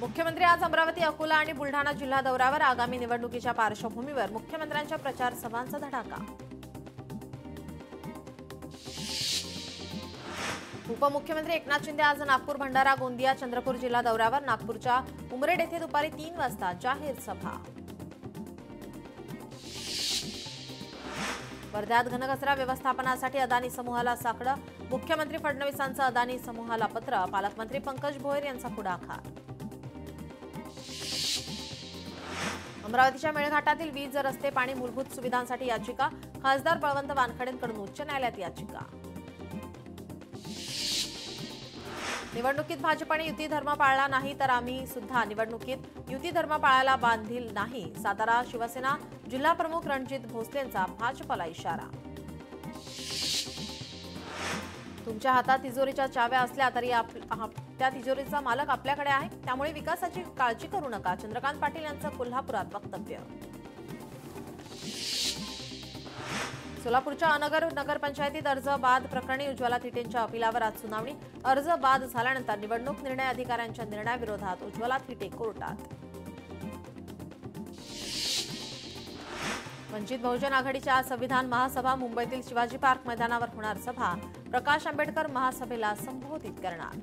मुख्यमंत्री आज अमरावती, अकोला आणि बुलढाणा जिल्हा दौऱ्यावर. आगामी निवडणुकीच्या पार्श्वभूमीवर मुख्यमंत्र्यांच्या प्रचार सभांचा धडाका. उपमुख्यमंत्री एकनाथ शिंदे आज नागपूर, भंडारा, गोंदिया, चंद्रपूर जिल्हा दौऱ्यावर. नागपूरच्या उमरेड येथे दुपारी 3 वाजता जाहीर सभा. वर्ध्यात घनकचरा व्यवस्थापनासाठी अदानी समूहाला साकडं. मुख्यमंत्री फडणवीसांचं अदानी समूहाला पत्र. पालकमंत्री पंकज भोयर यांचा पुढाकार. अमरावतीच्या मेळघाटातील वीज, रस्ते, पाणी, मूलभूत सुविधांसाठी याचिका. खासदार बळवंत वानखेडेंकडून उच्च न्यायालयात याचिका. निवडणुकीत भाजपने युती धर्म पाळला नाही तर आम्ही सुद्धा निवडणुकीत युती धर्म पाळायला बांधील नाही. सातारा शिवसेना जिल्हाप्रमुख रणजित भोसलेंचा भाजपला इशारा. तुमच्या हातात तिजोरीच्या चाव्या असल्या तरी त्या तिजोरीचा मालक आपल्याकडे आहे, त्यामुळे विकासाची काळजी करू नका. चंद्रकांत पाटील यांचं कोल्हापुरात वक्तव्य. सोलापूरच्या अनगर नगरपंचायतीत अर्ज बाद प्रकरणी उज्ज्वला थिटेंच्या अपिलावर आज सुनावणी. अर्ज बाद झाल्यानंतर निवडणूक निर्णय अधिकाऱ्यांच्या निर्णयाविरोधात उज्ज्वला थिटे कोर्टात. वंचित बहुजन आघाडीच्या आज संविधान महासभा. मुंबईतील शिवाजी पार्क मैदानावर होणार सभा. प्रकाश आंबेडकर महासभेला संबोधित करणार.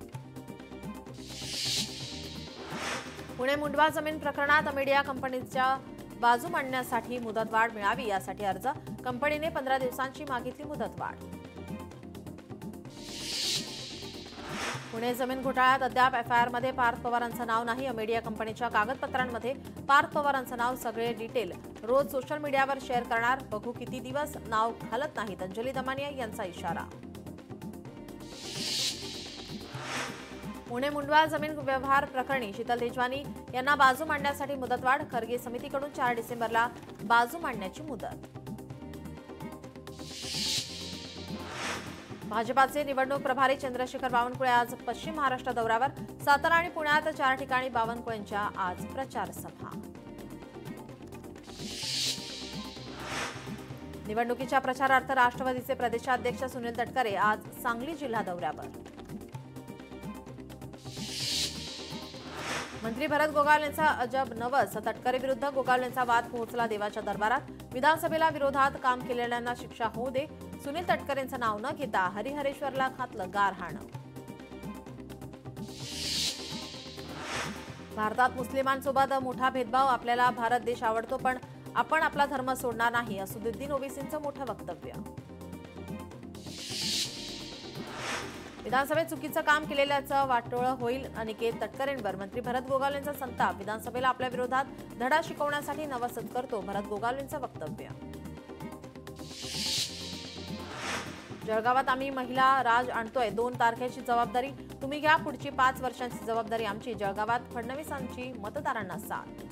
पुणे मुंडवा जमीन प्रकरणात मीडिया कंपनीच्या बाजू मांडण्यासाठी मुदतवाढ मिळावी यासाठी अर्ज. कंपनीने 15 दिवसांची मागितली मुदतवाढ. पुणे जमीन घोटाळ्यात अद्याप एफआयआरमध्ये पार्थ पवारांचं नाव नाही. मीडिया कंपनीच्या कागदपत्रांमध्ये पार्थ पवारांचं नाव. सगळे डिटेल रोज सोशल मीडियावर शेअर करणार. बघू किती दिवस नाव घालत नाहीत. अंजली दमानिया यांचा इशारा. पुणे मुंडवा जमीन व्यवहार प्रकरणी शीतल तेजवानी यांना बाजू मांडण्यासाठी मुदतवाढ. खर्गे समितीकडून 4 डिसेंबरला बाजू मांडण्याची मुदत. भाजपाचे निवडणूक प्रभारी चंद्रशेखर बावनकुळे आज पश्चिम महाराष्ट्र दौऱ्यावर. सातारा आणि पुण्यात 4 ठिकाणी बावनकुळेंच्या आज प्रचार सभा. निवडणुकीच्या प्रचारार्थ राष्ट्रवादीचे प्रदेशाध्यक्ष सुनील तटकरे आज सांगली जिल्हा दौऱ्यावर. मंत्री भरत गोगावले यांचा अजब नवस. तटकरे विरुद्ध गोगावले यांचा वाद पोहोचला देवाच्या दरबारात. विधानसभेला विरोधात काम केलेल्यांना शिक्षा होऊ दे. सुनील तटकरेंचं नाव न घेता हरिहरेश्वरला घातलं गारहाण. भारतात मुस्लिमांसोबत मोठा भेदभाव. आपल्याला भारत देश आवडतो पण आपण आपला धर्म सोडणार नाही. असदुद्दीन ओवेसींचं मोठं वक्तव्य. विधानसभेत चुकीचं काम केलेल्याचं वाटोळं होईल. अनिकेत तटकरेंवर मंत्री भरत गोगावले यांचा संताप. विधानसभेला आपल्या विरोधात धडा शिकवण्यासाठी नवसच करतो. भरत गोगावले यांचं वक्तव्य. जळगावात आम्ही महिला राज आणतोय. 2 तारखेची जबाबदारी तुम्ही घ्या. पुढची 5 वर्षांची जबाबदारी आमची. जळगावात फडणवीसांची मतदारांना साथ.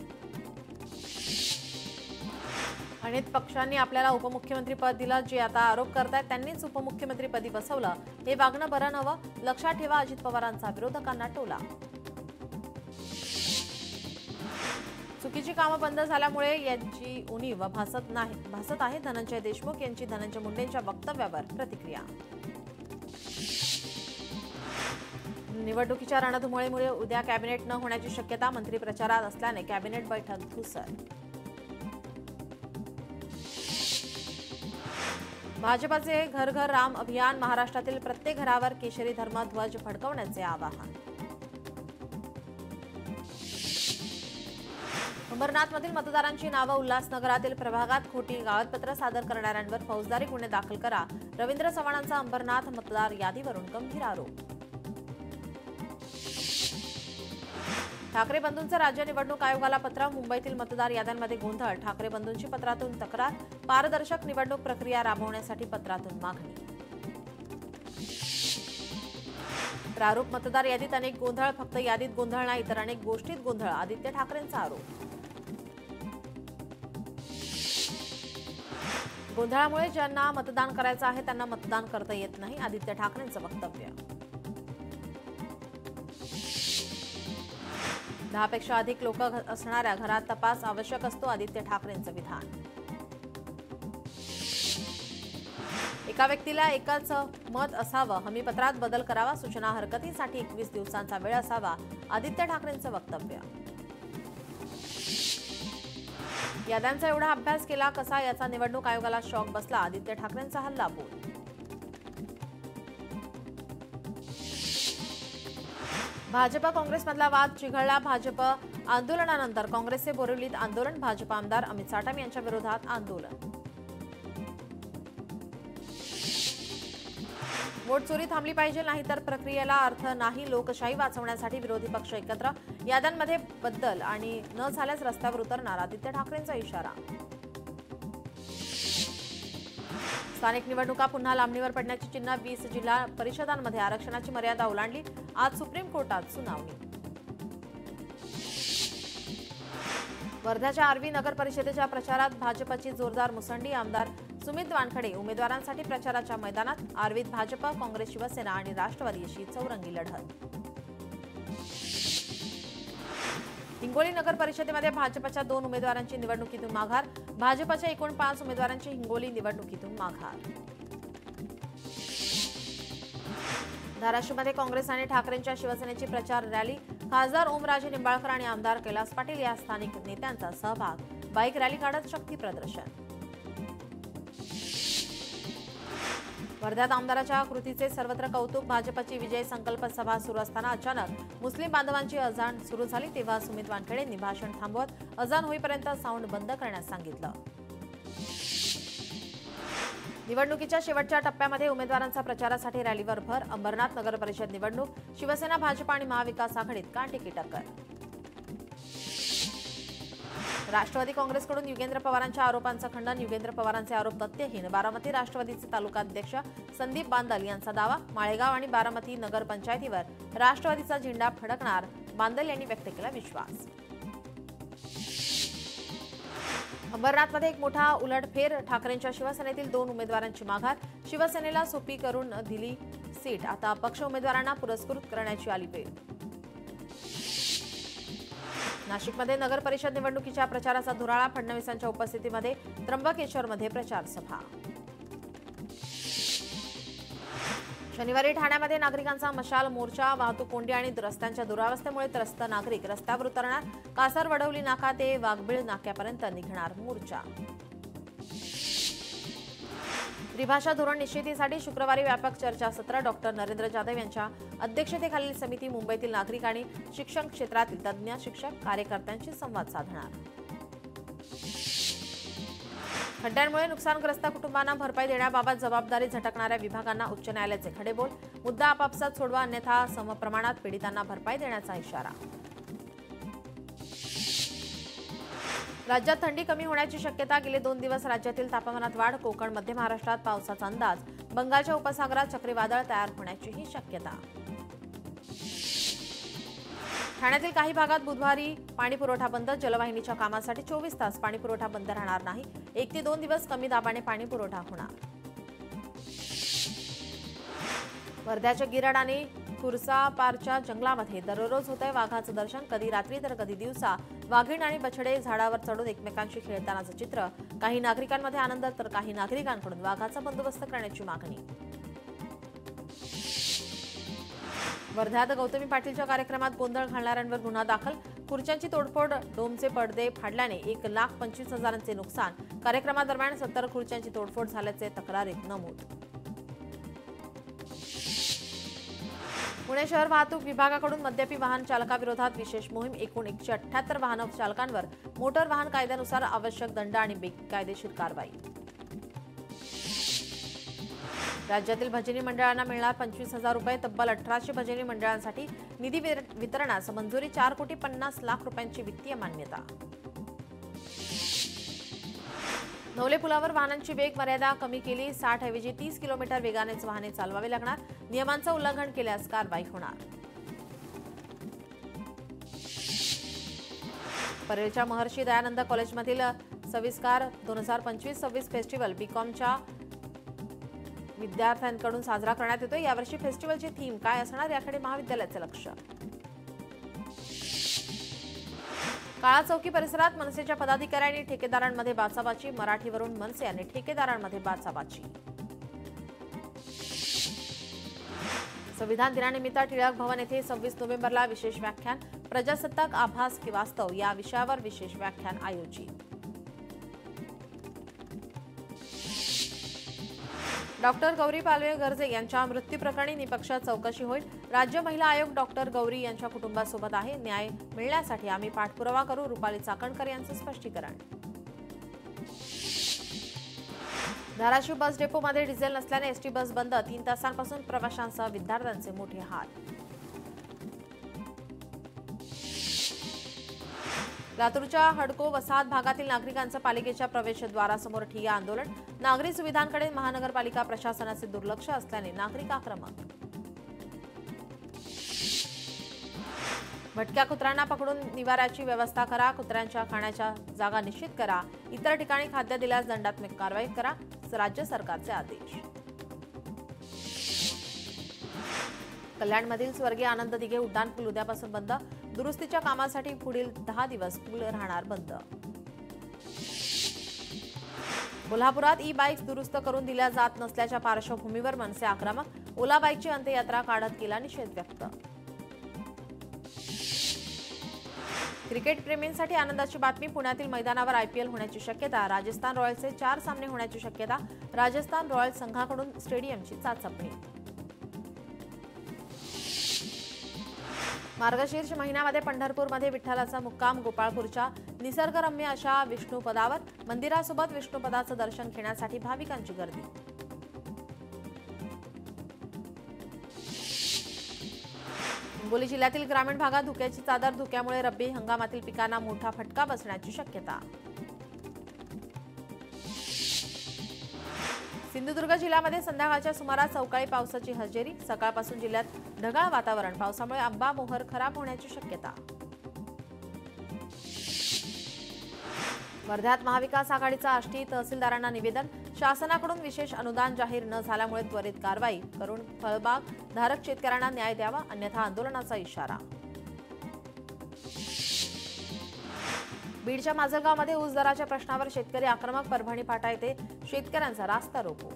अनेक पक्षांनी आपल्याला उपमुख्यमंत्री पद दिलं. जे आता आरोप करतायत त्यांनीच उपमुख्यमंत्रीपदी बसवलं. हे वागणं बरं नवं. लक्षात ठेवा. अजित पवारांचा विरोधकांना टोला. चुकीची कामं बंद झाल्यामुळे यांची उणीव भासत आहे. धनंजय देशमुख यांची धनंजय मुंडेंच्या वक्तव्यावर प्रतिक्रिया. निवडणुकीच्या रणधुमाळीमुळे उद्या कॅबिनेट न होण्याची शक्यता. मंत्री प्रचारात असल्याने कॅबिनेट बैठक धुसर. भाजपाचे घर घर राम अभियान. महाराष्ट्रातील प्रत्येक घरावर केशरी धर्म ध्वज फडकवण्याचे आवाहन. अंबरनाथमधील मतदारांची नावं. उल्हासनगरातील प्रभागात खोटी कागदपत्र सादर करणाऱ्यांवर फौजदारी गुन्हे दाखल करा. रवींद्र चव्हाणांचा अंबरनाथ मतदार यादीवरून गंभीर आरोप. ठाकरे बंधूंचं राज्य निवडणूक आयोगाला पत्र. मुंबईतील मतदार याद्यांमध्ये गोंधळ. ठाकरे बंधूंची पत्रातून तक्रार. पारदर्शक निवडणूक प्रक्रिया राबवण्यासाठी पत्रातून मागणी. प्रारूप मतदार यादीत अनेक गोंधळ. फक्त यादीत गोंधळ नाही तर अनेक गोष्टीत गोंधळ. आदित्य ठाकरेंचा आरोप. गोंधळामुळे ज्यांना मतदान करायचं आहे त्यांना मतदान करता येत नाही. आदित्य ठाकरेंचं वक्तव्य. 10 पेक्षा अधिक लोक असणाऱ्या घरात तपास आवश्यक असतो. आदित्य ठाकरेंचं विधान. एका व्यक्तीला एकच मत असावं, हमीपत्रात बदल करावा, सूचना हरकतीसाठी 21 दिवसांचा वेळ असावा, आदित्य ठाकरेंचं वक्तव्य. याद्यांचा एवढा अभ्यास केला कसा, याचा निवडणूक आयोगाला शॉक बसला, आदित्य ठाकरेंचा हल्लाबोल. भाजप काँग्रेसमधला वाद चिघळला. भाजप आंदोलनानंतर काँग्रेसचे बोरिवलीत आंदोलन. भाजप आमदार अमित साटम यांच्या विरोधात आंदोलन. वोट चोरी थांबली पाहिजे, नाहीतर प्रक्रियेला अर्थ नाही. लोकशाही वाचवण्यासाठी विरोधी पक्ष एकत्र. याद्यांमध्ये बदल आणि न झाल्यास रस्त्यावर उतरणार, आदित्य ठाकरेंचा इशारा. स्थानिक निवडणुका पुन्हा लांबणीवर पडण्याची चिन्ह. 20 जिल्हा परिषदांमध्ये आरक्षणाची मर्यादा ओलांडली. आज सुप्रीम कोर्टात सुनावणी. वर्ध्याच्या आर्वी नगर परिषदेच्या प्रचारात भाजपची जोरदार मुसंडी. आमदार सुमित वानखडे उमेदवारांसाठी प्रचाराच्या मैदानात. आर्वीत भाजप, काँग्रेस, शिवसेना आणि राष्ट्रवादी अशी चौरंगी लढत. हिंगोली नगर परिषदेमध्ये भाजपच्या 2 उमेदवारांची निवडणुकीतून माघार. भाजपच्या एकूण 5 उमेदवारांची हिंगोली निवडणुकीतून माघार. धाराशिवमध्ये काँग्रेस आणि ठाकरेंच्या शिवसेनेची प्रचार रॅली. खासदार ओमराजे निंबाळकर आणि आमदार कैलास पाटील या स्थानिक नेत्यांचा सहभाग. बाईक रॅली काढत शक्ती प्रदर्शन. वर्ध्यात आमदाराच्या कृतीचे सर्वत्र कौतुक. भाजपची विजय संकल्प सभा सुरू असताना अचानक मुस्लिम बांधवांची अजान सुरू झाली. तेव्हा सुमित वानखेडेंनी भाषण थांबवत अजान होईपर्यंत साऊंड बंद करण्यास सांगितलं. निवडणुकीच्या शेवटच्या टप्प्यामध्ये उमेदवारांचा प्रचारासाठी रॅलीवर भर. अंबरनाथ नगर परिषद निवडणूक. शिवसेना, भाजप आणि महाविकास आघाडीत काँटेकी टक्कर. राष्ट्रवादी काँग्रेसकडून युगेंद्र पवारांच्या आरोपांचं खंडन. युगेंद्र पवारांचे आरोप तथ्यहीन. बारामती राष्ट्रवादीचे तालुकाध्यक्ष संदीप बांदल यांचा दावा. माळेगाव आणि बारामती नगर पंचायतीवर राष्ट्रवादीचा झेंडा फडकणार, बांदल यांनी व्यक्त केला विश्वास. अंबरनाथमध्ये एक मोठा उलटफेर. ठाकरेंच्या शिवसेनेतील 2 उमेदवारांची माघार. शिवसेनेला सोपी करून दिली सीट. आता अपक्ष उमेदवारांना पुरस्कृत करण्याची आली वेळ. नाशिकमध्ये नगर परिषद निवडणुकीच्या प्रचाराचा धुराळा. फडणवीसांच्या उपस्थितीमध्ये त्र्यंबकेश्वरमध्ये प्रचार सभा. शनिवारी ठाण्यामध्ये नागरिकांचा मशाल मोर्चा. वाहतूक कोंडी आणि रस्त्यांच्या दुरावस्थेमुळे त्रस्त नागरिक रस्त्यावर उतरणार. कासार वडवली नाका ते वाघबीळ नाक्यापर्यंत निघणार मोर्चा. त्रिभाषा धोरण निश्चितीसाठी शुक्रवारी व्यापक चर्चासत्र. डॉक्टर नरेंद्र जाधव यांच्या अध्यक्षतेखालील समिती मुंबईतील नागरिक आणि शिक्षण क्षेत्रातील तज्ज्ञ, शिक्षक, कार्यकर्त्यांशी संवाद साधणार. खड्ड्यांमुळे नुकसानग्रस्त कुटुंबांना भरपाई देण्याबाबत जबाबदारी झटकणाऱ्या विभागांना उच्च न्यायालयाचे खडेबोल. मुद्दा आपापसात सोडवा, अन्यथा समप्रमाणात पीडितांना भरपाई देण्याचा इशारा. राज्यात थंडी कमी होण्याची शक्यता. गेले 2 दिवस राज्यातील तापमानात वाढ. कोकण, मध्य महाराष्ट्रात पावसाचा अंदाज. बंगालच्या उपसागरात चक्रीवादळ तयार होण्याचीही शक्यता. ठाण्यातील काही भागात बुधवारी पाणीपुरवठा बंद. जलवाहिनीच्या कामासाठी 24 तास पाणीपुरवठा बंद राहणार नाही. 1 ते 2 दिवस कमी दाबाने पाणीपुरवठा होणार. वर्ध्याच्या गिरड आणि खुरसापारच्या जंगलामध्ये दररोज होतंय वाघाचं दर्शन. कधी रात्री तर कधी दिवसा वाघीण आणि बछडे झाडावर चढून एकमेकांशी खेळतानाचं चित्र. काही नागरिकांमध्ये आनंद तर काही नागरिकांकडून वाघाचा बंदोबस्त करण्याची मागणी. वर्ध्यात गौतमी पाटीलच्या कार्यक्रमात गोंधळ घालणाऱ्यांवर गुन्हा दाखल. खुर्च्यांची तोडफोड, डोमचे पडदे फाडल्याने 1,25,000चे नुकसान. कार्यक्रमादरम्यान 70 खुर्च्यांची तोडफोड झाल्याचे तक्रारीत नमूद. पुणे शहर वाहतूक विभागाकडून मद्यपी वाहन चालकाविरोधात विशेष मोहीम. एकूण 178 वाहन चालकांवर मोटर वाहन कायद्यानुसार आवश्यक दंड आणि बेकायदेशीर कारवाई. राज्यातील भजनी मंडळांना मिळणार 25,000 रुपये. तब्बल 1800 भजनी मंडळांसाठी निधी वितरणास मंजुरी. 4,50,00,000 रुपयांची वित्तीय मान्यता. नवले पुलावर वाहनांची वेग मर्यादा कमी केली. 60 ऐवजी 30 किलोमीटर वेगानेच वाहने चालवावे लागणार. नियमांचं उल्लंघन केल्यास कारवाई होणार. परेलच्या महर्षी दयानंद कॉलेजमधील सविस्कार 2025-26 फेस्टिवल बीकॉमच्या विद्यार्थ्यांकडून साजरा करण्यात येतोय. यावर्षी फेस्टिवलची थीम काय असणार याकडे महाविद्यालयाचे लक्ष. काळा चौकी परिसरात मनसेच्या पदाधिकारी आणि ठेकेदारांमध्ये बाचाबाची. मराठीवरून मनसे आणि ठेकेदारांमध्ये बाचाबाची. संविधान दिनानिमित्त टिळक भवन येथे 26 नोव्हेंबरला विशेष व्याख्यान, प्रजासत्ताक आभास की वास्तव या विषयावर विशेष व्याख्यान आयोजित. डॉक्टर गौरी पालवे गर्जे यांच्या मृत्यू प्रकरणी निपक्ष चौकशी होईल. राज्य महिला आयोग डॉक्टर गौरी यांच्या कुटुंबासोबत आहे. न्याय मिळण्यासाठी आम्ही पाठपुरावा करू. रुपाली चाकणकर यांचे स्पष्टीकरण. धाराशिव बस डेपोमध्ये डिझेल नसल्याने एसटी बस बंद. 3 तासांपासून प्रवाशांसह विद्यार्थ्यांचे मोठे हाल. लातूरच्या हडको वसाहत भागातील नागरिकांचं पालिकेच्या प्रवेशद्वारासमोर ठिय्या आंदोलन. नागरी सुविधांकडे महानगरपालिका प्रशासनाचे दुर्लक्ष असल्याने नागरिक आक्रमक. भटक्या कुत्र्यांना पकडून निवाऱ्याची व्यवस्था करा. कुत्र्यांच्या खाण्याच्या जागा निश्चित करा. इतर ठिकाणी खाद्य दिल्यास दंडात्मक कारवाई करा. राज्य सरकारचे आदेश. कल्याणमधील स्वर्गीय आनंद दिघे उड्डाण पूल उद्यापासून बंद. दुरुस्तीच्या कामासाठी पुढील 10 दिवस पूल राहणार बंद. कोल्हापुरात ई बाईक्स दुरुस्त करून दिल्या जात नसल्याच्या पार्श्वभूमीवर मनसे आक्रमक. ओला बाईकची अंत्ययात्रा काढत केला निषेध व्यक्त. क्रिकेट प्रेमींसाठी आनंदाची बातमी. पुण्यातील मैदानावर आयपीएल होण्याची शक्यता. राजस्थान रॉयल्सचे 4 सामने होण्याची शक्यता. राजस्थान रॉयल्स संघाकडून स्टेडियमची चाचपणी. मार्गशीर्ष महिन्यामध्ये पंढरपूरमध्ये विठ्ठलाचा मुक्काम. गोपाळपूरच्या निसर्गरम्य अशा विष्णुपदावर मंदिरासोबत विष्णुपदाचं दर्शन घेण्यासाठी भाविकांची गर्दी. हिंगोली जिल्ह्यातील ग्रामीण भागात धुक्याची चादर. धुक्यामुळे रब्बी हंगामातील पिकांना मोठा फटका बसण्याची शक्यता. सिंधुदुर्ग जिल्ह्यामध्ये संध्याकाळच्या सुमारास अवकाळी पावसाची हजेरी. सकाळपासून जिल्ह्यात ढगाळ वातावरण. पावसामुळे आंबा मोहर खराब होण्याची शक्यता. वर्ध्यात महाविकास आघाडीचा आष्टी. तहसीलदारांना निवेदन. शासनाकडून विशेष अनुदान जाहीर न झाल्यामुळे त्वरित कारवाई करून फळबाग धारक शेतकऱ्यांना न्याय द्यावा, अन्यथा आंदोलनाचा इशारा. बीडच्या माजलगावमध्ये ऊस दराच्या प्रश्नावर शेतकरी आक्रमक. परभणी फाटा येथे शेतकऱ्यांचा रास्ता रोको.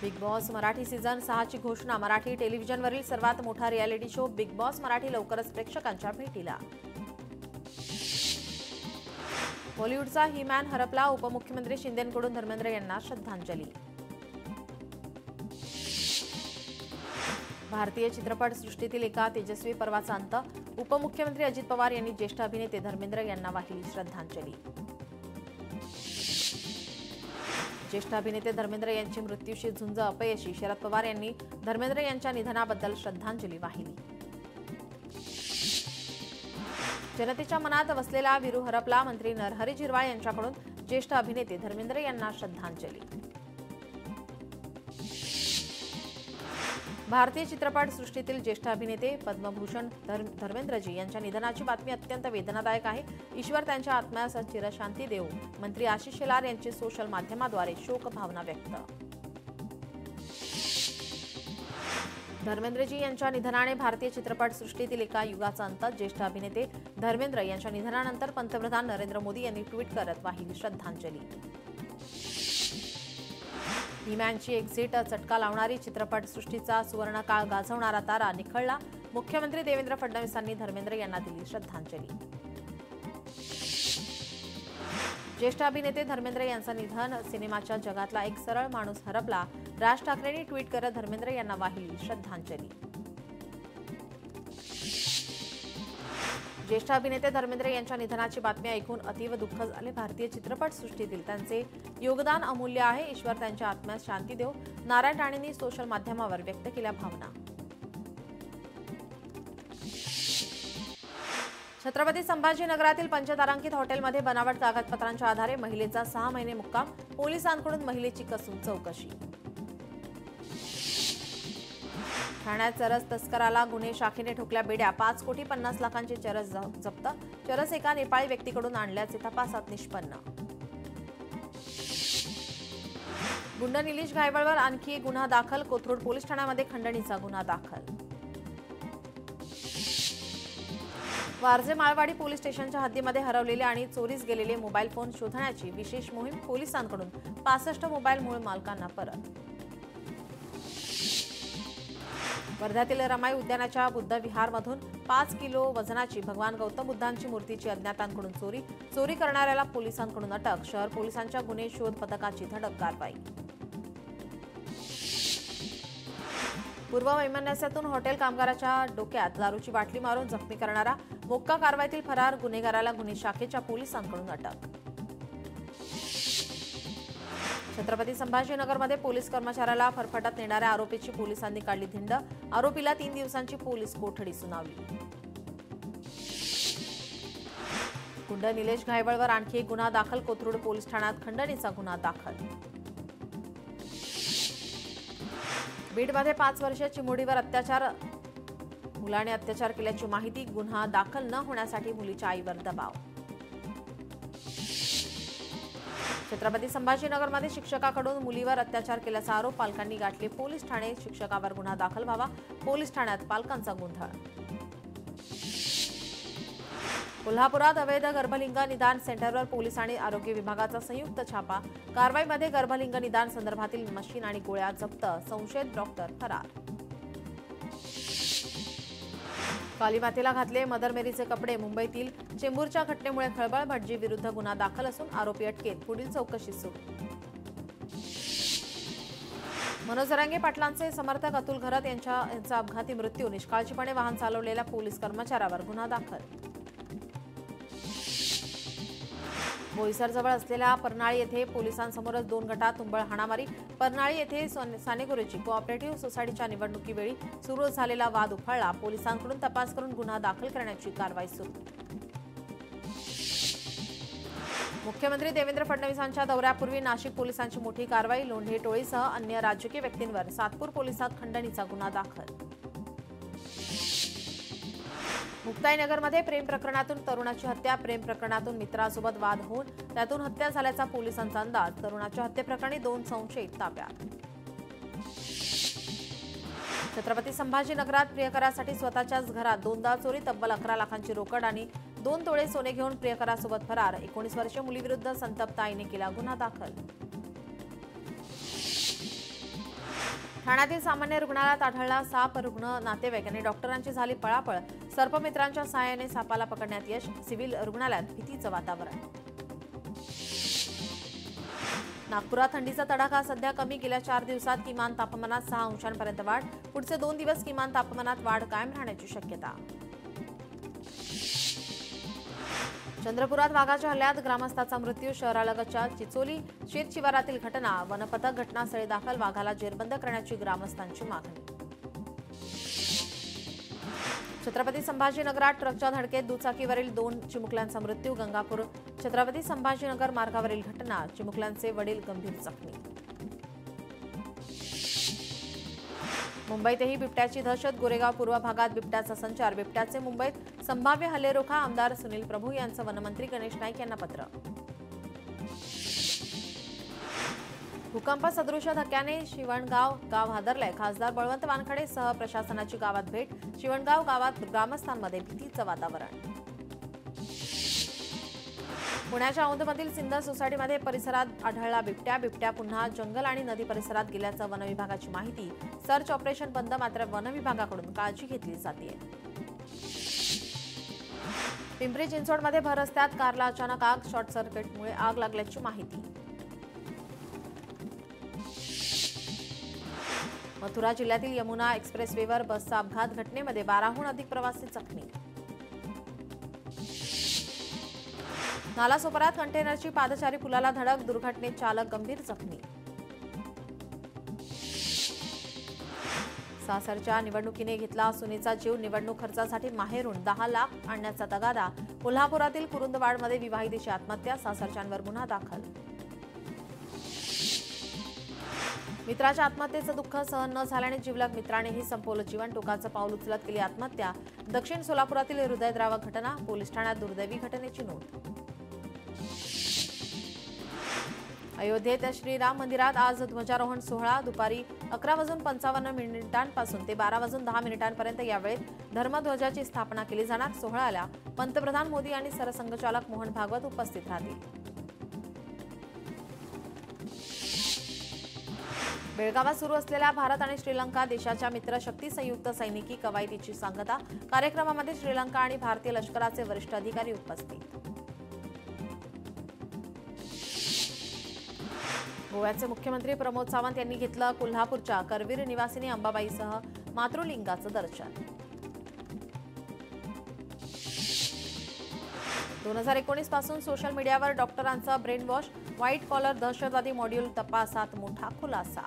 बिग बॉस मराठी सीझन 6ची घोषणा. मराठी टेलिव्हिजनवरील सर्वात मोठा reality show big boss Marathi लवकरच प्रेक्षकांच्या भेटीला. बॉलिवूडचा ही मॅन हरपला. उपमुख्यमंत्री शिंदेंकडून धर्मेंद्र यांना श्रद्धांजली. भारतीय चित्रपट सृष्टीतील एका तेजस्वी पर्वाचा अंत. उपमुख्यमंत्री अजित पवार यांनी ज्येष्ठ अभिनेते धर्मेंद्र यांना वाहिली श्रद्धांजली. ज्येष्ठ अभिनेते धर्मेंद्र यांची मृत्यूशी झुंज अपयशी. शरद पवार यांनी धर्मेंद्र यांच्या निधनाबद्दल श्रद्धांजली वाहिली. जनतेच्या मनात वसलेला वीरू हरपला. मंत्री नरहरी झिरवाळ यांच्याकडून ज्येष्ठ अभिनेते धर्मेंद्र यांना श्रद्धांजली. भारतीय चित्रपट सृष्टीतील ज्येष्ठ अभिनेते पद्मभूषण धर्मेंद्रजी यांच्या निधनाची बातमी अत्यंत वेदनादायक आहे. ईश्वर त्यांच्या आत्म्यास चिरशांती देवो. मंत्री आशिष शेलार यांची सोशल माध्यमाद्वारे शोकभावना व्यक्त. धर्मेंद्रजी यांच्या निधनाने भारतीय चित्रपट सृष्टीतील एका युगाचा अंत. ज्येष्ठ अभिनेते धर्मेंद्र यांच्या निधनानंतर पंतप्रधान नरेंद्र मोदी यांनी ट्विट करत वाहिली श्रद्धांजली. हिमॅनची एक्झिट. चटका लावणारी चित्रपट सृष्टीचा सुवर्णकाळ गाजवणारा तारा निखळला. मुख्यमंत्री देवेंद्र फडणवीसांनी धर्मेंद्र यांना दिली श्रद्धांजली. ज्येष्ठ अभिनेते धर्मेंद्र यांचं निधन. सिनेमाच्या जगातला एक सरळ माणूस हरपला. राज ठाकरेंनी ट्विट करत धर्मेंद्र यांना वाहिली श्रद्धांजली. ज्येष्ठ अभिनेते धर्मेंद्र यांच्या निधनाची बातमी ऐकून अतीव दुःख झाले. भारतीय चित्रपट सृष्टीतील त्यांचे योगदान अमूल्य आहे. ईश्वर त्यांच्या आत्म्यास शांती देव. नारायण राणेंनी सोशल माध्यमावर व्यक्त केल्या भावना. छत्रपती संभाजीनगरातील पंचतारांकित हॉटेलमध्ये बनावट कागदपत्रांच्या आधारे महिलेचा 6 महिने मुक्काम. पोलिसांकडून महिलेची कसून चौकशी. ठाण्यात चरस तस्कराला गुन्हे शाखेने ठोकल्या बेड्या. 5,50,00,000ची चरस जप्त. चरस एका नेपाळी व्यक्तीकडून आणल्याचे तपासात निष्पन्न. गुंड निलेश घायवळवर आणखी एक गुन्हा दाखल. कोथरूड पोलीस ठाण्यामध्ये खंडणीचा गुन्हा दाखल. वारजे माळवाडी पोलीस स्टेशनच्या हद्दीमध्ये हरवलेले आणि चोरीस गेलेले मोबाईल फोन शोधण्याची विशेष मोहीम पोलिसांकडून 65 मोबाईल मूळ मालकांना परत. वर्ध्यातील रमाई उद्यानाच्या बुद्ध विहारमधून 5 किलो वजनाची भगवान गौतम बुद्धांची मूर्तीची अज्ञातांकडून चोरी करणाऱ्याला पोलिसांकडून अटक. शहर पोलिसांच्या गुन्हे शोध पथकाची धडक कारवाई. पूर्व वैमनस्यातून हॉटेल कामगाराच्या डोक्यात दारूची बाटली मारून जखमी करणारा मोक्का कारवाईतील फरार गुन्हेगाराला गुन्हे शाखेच्या पोलिसांकडून अटक. छत्रपती संभाजीनगरमध्ये पोलीस कर्मचाऱ्याला फरफटत नेणाऱ्या आरोपीची पोलिसांनी काढली धिंड. आरोपीला 3 दिवसांची पोलीस कोठडी सुनावली. गुंड निलेश घायवळवर आणखी एक गुन्हा दाखल. कोथरूड पोलीस ठाण्यात खंडणीचा गुन्हा दाखल. बीडमध्ये 5 वर्षीय चिमुरडीवर अत्याचार. मुलाने अत्याचार केल्याची माहिती. गुन्हा दाखल न होण्यासाठी मुलीच्या आईवर दबाव. छत्रपती संभाजीनगरमध्ये शिक्षकाकडून मुलीवर अत्याचार केल्याचा आरोप. पालकांनी गाठले पोलीस ठाणे. शिक्षकावर गुन्हा दाखल व्हावा. पोलीस ठाण्यात पालकांचा गोंधळ. कोल्हापुरात अवैध गर्भलिंग निदान सेंटरवर पोलीस आणि आरोग्य विभागाचा संयुक्त छापा. कारवाईमध्ये गर्भलिंग निदान संदर्भातील मशीन आणि गोळ्या जप्त. संशयित डॉक्टर फरार. कालीमातेला घातले मदर मेरीचे कपडे. मुंबईतील चेंबूरच्या घटनेमुळे खळबळ. भटजी विरुद्ध गुन्हा दाखल असून आरोपी अटकेत. पुढील चौकशी सुरू. मनोज जरांगे पाटलांचे समर्थक अतुल घरत यांचा अपघाती मृत्यू. निष्काळजीपणे वाहन चालवलेल्या पोलीस कर्मचाऱ्यावर गुन्हा दाखल. बोईसरजवळ असलेल्या परनाळी येथे पोलिसांसमोरच 2 गटात तुंबळ हाणामारी. परनाळी येथे सानेगुरुची कोऑपरेटिव्ह सोसायटीच्या निवडणुकीवेळी सुरू झालेला वाद उफाळला. पोलिसांकडून तपास करून गुन्हा दाखल करण्याची कारवाई सुरू. मुख्यमंत्री देवेंद्र फडणवीसांच्या दौऱ्यापूर्वी नाशिक पोलिसांची मोठी कारवाई. लोंढे टोळीसह अन्य राजकीय व्यक्तींवर सातपूर पोलिसात खंडणीचा गुन्हा दाखल. मुक्ताईनगरमध्ये प्रेम प्रकरणातून तरुणाची हत्या. प्रेम प्रकरणातून मित्रासोबत वाद होऊन त्यातून हत्या झाल्याचा पोलिसांचा अंदाज. तरुणाच्या हत्येप्रकरणी 2 संशयित ताब्यात. छत्रपती संभाजीनगरात प्रियकरासाठी स्वतःच्याच घरात 2दा चोरी. तब्बल 11 लाखांची रोकड आणि 2 तोळे सोने घेऊन प्रियकरासोबत फरार. 19 वर्षीय मुलीविरुद्ध संतप्त आईने केला गुन्हा दाखल. ठाण्यातील सामान्य रुग्णालयात आढळला साप. रुग्ण नातेवाईक आणि डॉक्टरांची झाली पळापळ. सर्पमित्रांच्या सहाय्याने सापाला पकडण्यात यश. सिव्हिल रुग्णालयात भीतीचं वातावरण. नागपुरात थंडीचा तडाखा सध्या कमी. गेल्या 4 दिवसात किमान तापमानात 6 अंशांपर्यंत वाढ. पुढचे 2 दिवस किमान तापमानात वाढ कायम राहण्याची शक्यता. चंद्रपुरात वाघाच्या हल्ल्यात ग्रामस्थाचा मृत्यू. शहरालगतच्या चिचोली शेतशिवारातील घटना. वनपथक घटनास्थळी दाखल. वाघाला जेरबंद करण्याची ग्रामस्थांची मागणी. छत्रपती संभाजीनगरात ट्रकच्या धडकेत दुचाकीवरील 2 चिमुकल्यांचा मृत्यू. गंगापूर छत्रपती संभाजीनगर मार्गावरील घटना. चिमुकल्यांचे वडील गंभीर जखमी. मुंबईतही बिबट्याची दहशत. गोरेगाव पूर्व भागात बिबट्याचा संचार. बिबट्याचे मुंबईत संभाव्य हल्लेरोखा. आमदार सुनील प्रभू यांचं वनमंत्री गणेश नाईक यांना पत्र. भूकंप सदृश धक्क्याने शिवणगाव गाव हादरलंय. खासदार बळवंत वानखडे सह प्रशासनाची गावात भेट. शिवणगाव गावात ग्रामस्थांमध्ये भीतीचं वातावरण. पुण्याच्या औंधमधील सिंध सोसायटीमध्ये परिसरात आढळला बिबट्या. बिबट्या पुन्हा जंगल आणि नदी परिसरात गेल्याचं वनविभागाची माहिती. सर्च ऑपरेशन बंद. मात्र वनविभागाकडून काळजी घेतली जाते. पिंपरी चिंचवडमध्ये भर रस्त्यात कारला अचानक आग. शॉर्ट सर्किटमुळे आग लागल्याची माहिती. मथुरा जिल्ह्यातील यमुना एक्सप्रेसवेवर बसचा अपघात. घटनेमध्ये 12हून अधिक प्रवासी जखमी. नालासोपारात कंटेनरची पादचारी पुलाला धडक. दुर्घटनेत चालक गंभीर जखमी. सासरच्या निवडणुकीने घेतला सुनेचा जीव. निवडणूक खर्चासाठी माहेरून 10 लाख आणण्याचा तगादा. कोल्हापुरातील कुरुंदवाडमध्ये विवाहितेची आत्महत्या. सासरच्यांवर गुन्हा दाखल. मित्राच्या आत्महत्येचं दुःख सहन न झाल्याने जिवलग मित्रानेही संपवलं जीवन. टोकाचं पाऊल उचलत केली आत्महत्या. दक्षिण सोलापुरातील हृदयद्रावक घटना. पोलीस ठाण्यात दुर्दैवी घटनेची नोंद. अयोध्येत श्रीराम मंदिरात आज ध्वजारोहण सोहळा दुपारी 11:55 पासून ते 12:10 यावेळेत धर्मध्वजाची स्थापना केली जाणार। सोहळ्याला पंतप्रधान मोदी आणि सरसंघचालक मोहन भागवत उपस्थित राहतील। बेळगावात सुरू असलेल्या भारत आणि श्रीलंका देशाच्या मित्रशक्ती संयुक्त सैनिकी कवायतीची सांगता। कार्यक्रमामध्ये श्रीलंका आणि भारतीय लष्कराचे वरिष्ठ अधिकारी उपस्थित। गोव्याचे मुख्यमंत्री प्रमोद सावंत यांनी घेतलं कोल्हापूरच्या करवीर निवासिनी अंबाबाईसह मातृलिंगाचं दर्शन। 2019 पासून सोशल मीडियावर डॉक्टरांचा ब्रेन वॉश, व्हाईट कॉलर दहशतवादी मॉड्यूल तपासात मोठा खुलासा।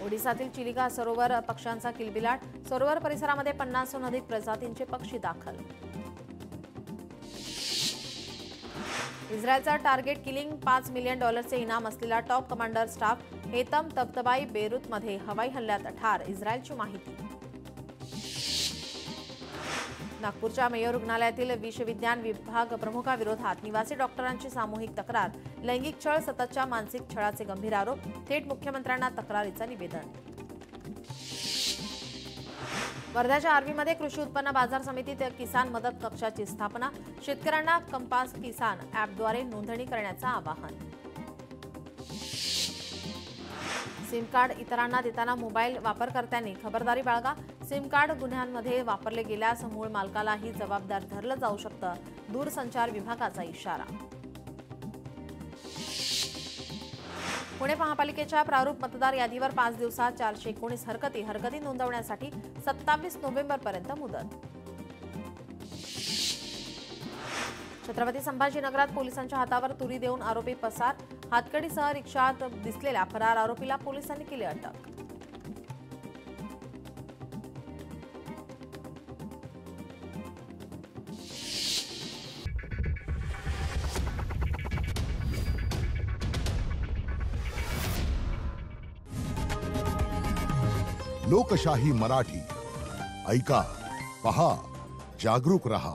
ओडिसातील चिलिका सरोवर पक्ष्यांचा किलबिलाट, सरोवर परिसरामध्ये 50हून अधिक प्रजातींचे पक्षी दाखल। इस्रायलचा टार्गेट किलिंग $5 मिलियन इनाम असलेला टॉप कमांडर स्टाफ हेतम तबतबाई बेरूतमध्ये हवाई हल्ल्यात ठार, इस्रायलची माहिती। नागपूरच्या मेयो रुग्णालयातील विषविज्ञान विभाग प्रमुखाविरोधात निवासी डॉक्टरांची सामूहिक तक्रार, लैंगिक छळ, सततच्या मानसिक छळाचे गंभीर आरोप, थेट मुख्यमंत्र्यांना तक्रारीचं निवेदन। वर्ध्याच्या आर्वीमध्ये कृषी उत्पन्न बाजार समितीत किसान मदत कक्षाची स्थापना, शेतकऱ्यांना कंपास किसान ॲपद्वारे नोंदणी करण्याचं आवाहन। सिम कार्ड इतरांना देताना मोबाईल वापरकर्त्यांनी खबरदारी बाळगा, सिम कार्ड गुन्ह्यांमध्ये वापरले गेल्यास मूळ मालकालाही जबाबदार धरलं जाऊ शकतं, दूरसंचार विभागाचा इशारा। पुणे महापालिकेच्या प्रारूप मतदार यादीवर 5 दिवसात 419 हरकती नोंदवण्यासाठी 27 नोव्हेंबरपर्यंत मुदत। छत्रपती संभाजीनगरात पोलिसांच्या हातावर तुरी देऊन आरोपी पसार, हातकडीसह रिक्षात दिसलेल्या फरार आरोपीला पोलिसांनी केली अटक। लोकशाही मराठी ऐका, पहा, जागरूक रहा।